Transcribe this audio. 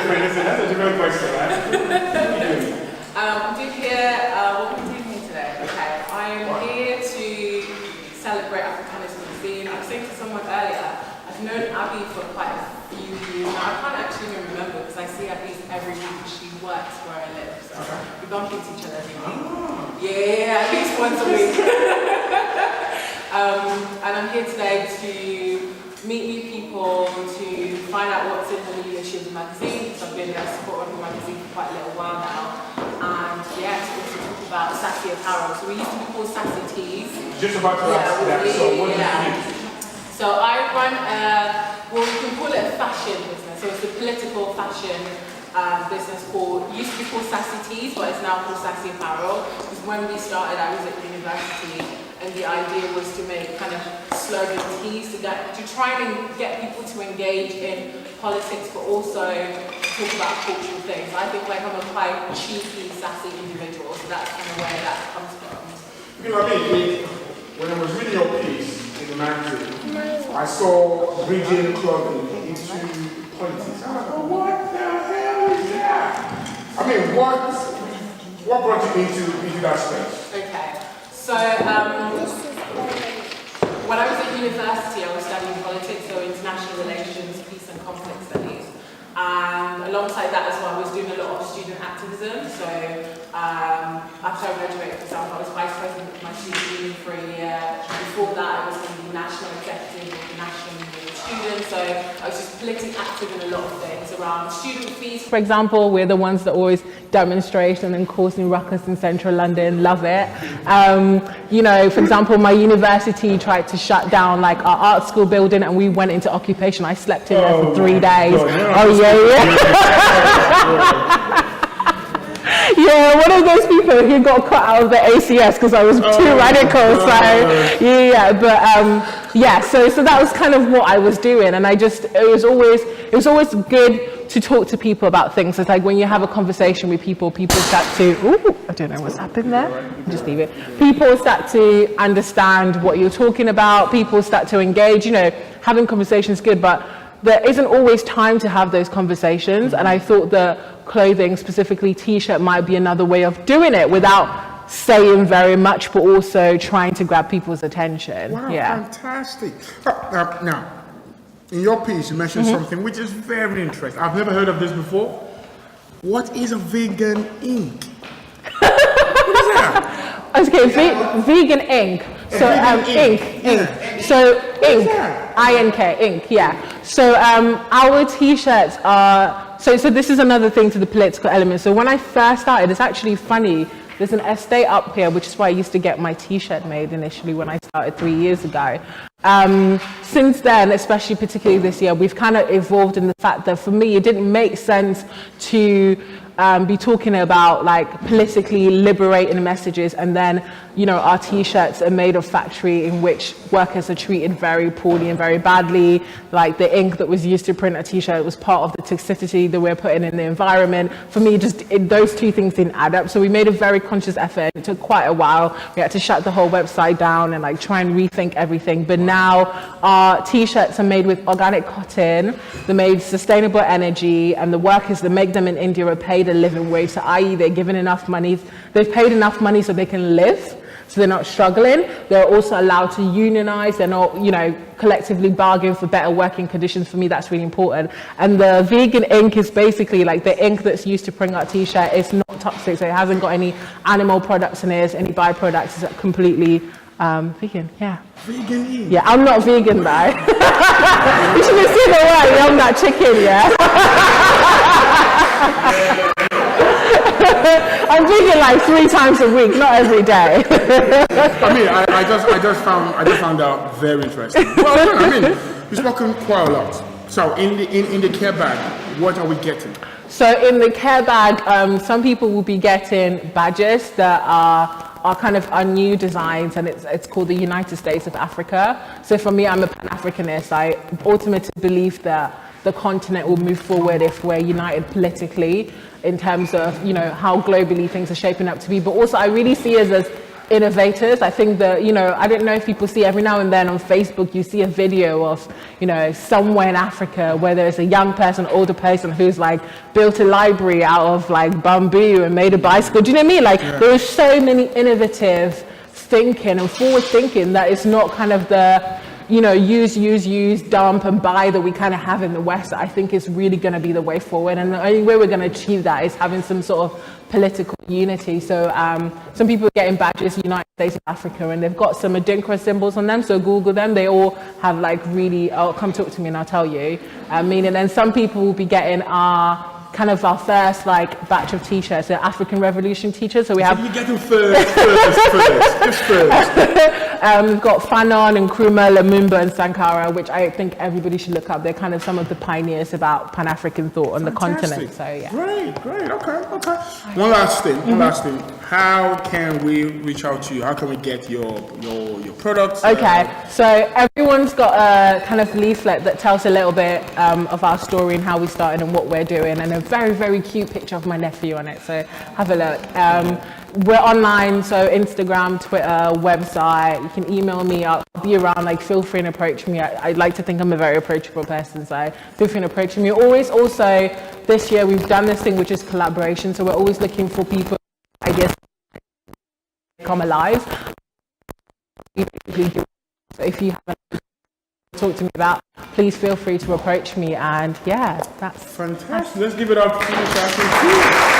that's a different question, right? I'm here, what are we doing here today? Okay, I'm here to celebrate Africanism. I was saying to someone earlier, I've known Abby for quite a few years now. I can't actually even remember because I see at least every week she works where I live. So we bump into each other every week. Yeah, at least once a week. And I'm here today to meet new people, to find out what's in the new issue of the magazine, because I've been a supporter of the magazine for quite a little while now. And yeah, to also talk about Sassy apparel. So we used to be called SassyTees. Just about to ask that, so what do you do? So I run well, we can call it a fashion business. So it's a political fashion business used to be called SassyTees, but it's now called Sassy Apparel. Because when we started, I was at university, and the idea was to make kind of slogan tees to try and get people to engage in politics, but also talk about cultural things. I think like I'm a quite cheeky, sassy individual, so that's kind of where that comes from. You know what I mean? When I was reading your piece in the magazine, I saw bridging clothing into politics. I was like, what the hell is that? I mean, what brought you into that space? Okay, so when I was at university, I was studying politics, so international relations, peace and conflict studies. And alongside that as well, I was doing a lot of student activism. So after I graduated, for example, I was vice president of my student union for a year. Before that, I was in the national executive of the National Union of Students. So I was just politically active in a lot of things around student fees. For example, we're the ones that always demonstrate and causing ruckus in central London. Love it. You know, for example, my university tried to shut down like our art school building, and we went into occupation. I slept in there for 3 days. Yeah, one of those people who got cut out of the ACS because I was too radical. So that was kind of what I was doing, and it was always good to talk to people about things. It's like when you have a conversation with people start to, I don't know what's happened there, just leave it. People start to understand what you're talking about, people start to engage, you know, having conversations is good, but there isn't always time to have those conversations, and I thought that clothing, specifically t-shirt, might be another way of doing it without saying very much, but also trying to grab people's attention. Wow, fantastic. Now, in your piece, you mentioned something which is very interesting. I've never heard of this before. What is a vegan ink? What is that? Okay, vegan ink. So ink. So ink, I-N-K, ink, yeah. So our t-shirts are, so this is another thing to the political element. So when I first started, it's actually funny, there's an estate up here, which is why I used to get my t-shirt made initially when I started 3 years ago. Since then, especially particularly this year, we've kind of evolved in the fact that for me, it didn't make sense to be talking about like politically liberating messages, and then, you know, our t-shirts are made of factory in which workers are treated very poorly and very badly. Like the ink that was used to print a t-shirt was part of the toxicity that we're putting in the environment. For me, those two things didn't add up. So we made a very conscious effort. It took quite a while. We had to shut the whole website down and like try and rethink everything. But now our t-shirts are made with organic cotton, they're made sustainable energy, and the workers that make them in India are paid a living wage. So i.e. they're given enough money, they've paid enough money so they can live. So they're not struggling. They're also allowed to unionize. They're not, you know, collectively bargain for better working conditions. For me, that's really important. And the vegan ink is basically like the ink that's used to print our t-shirt. It's not toxic, so it hasn't got any animal products in it, any byproducts. It's completely vegan. Yeah. Vegan ink. Yeah, I'm not vegan though. You should have seen the way I'm that chicken. Yeah. I'm vegan like 3 times a week, not every day. I mean, I just found out very interesting. Well, I mean, you've spoken quite a lot. So in the care bag, what are we getting? So in the care bag, some people will be getting badges that are kind of our new designs, and it's called the United States of Africa. So for me, I'm a Pan-Africanist. I ultimately believe that the continent will move forward if we're united politically in terms of, you know, how globally things are shaping up to be. But also I really see it as innovators. I think that, I don't know if people see every now and then on Facebook, you see a video of, somewhere in Africa where there's a young person, older person who's like built a library out of like bamboo and made a bicycle. Do you know what I mean? Like there are so many innovative thinking and forward thinking that it's not kind of the, use, dump and buy that we kind of have in the West that I think is really going to be the way forward. And the only way we're going to achieve that is having some sort of political unity. So some people are getting badges, United States of Africa, and they've got some Adinkra symbols on them. So Google them. They all have like really, come talk to me and I'll tell you. Meaning, then some people will be getting our first like batch of t-shirts, the African Revolution t-shirts. So we have. You get them first. We've got Fanon and Nkrumah, Lumumba and Sankara, which I think everybody should look up. They're kind of some of the pioneers about Pan-African thought on the continent. So yeah. Great. Okay. One last thing. How can we reach out to you? How can we get your products? Okay, so everyone's got a kind of leaflet that tells a little bit of our story and how we started and what we're doing, and a very, very cute picture of my nephew on it. So have a look. We're online, so Instagram, Twitter, website. You can email me. I'll be around. Like, feel free and approach me. I like to think I'm a very approachable person, so feel free and approach me. Always, also, this year we've done this thing which is collaboration. So we're always looking for people, ideas, come alive. So if you have to talk to me about, please feel free to approach me. And yeah, that's fantastic. Let's give it up to you, SassyTee.